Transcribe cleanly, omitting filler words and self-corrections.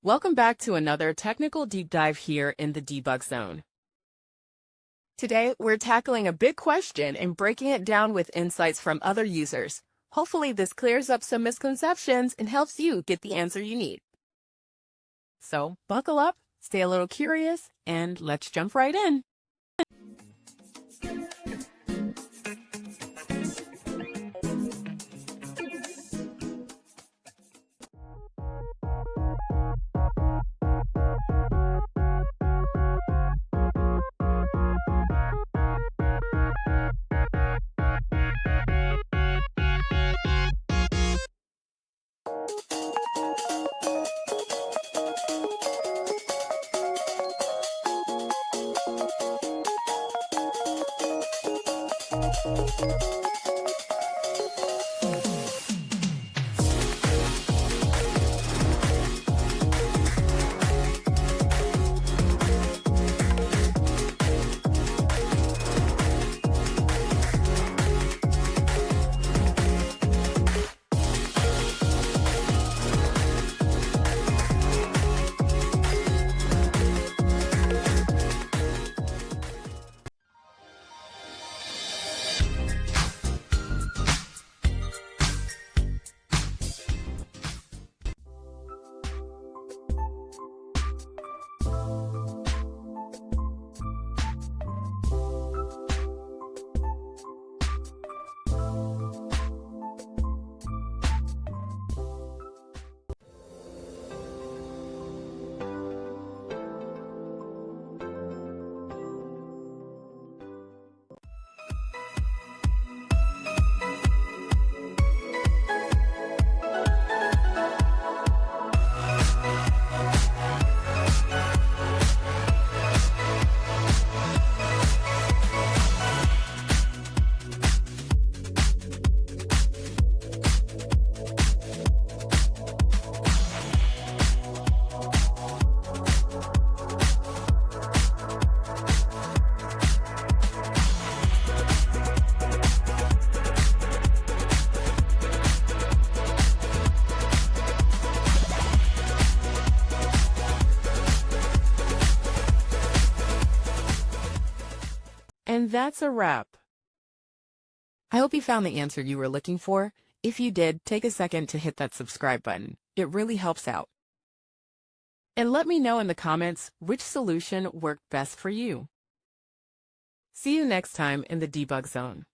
Welcome back to another technical deep dive here in the debug zone. Today, we're tackling a big question and breaking it down with insights from other users. Hopefully, this clears up some misconceptions and helps you get the answer you need. So, buckle up, stay a little curious, and let's jump right in. And that's a wrap. I hope you found the answer you were looking for. If you did, take a second to hit that subscribe button. It really helps out. And let me know in the comments which solution worked best for you. See you next time in the debug zone.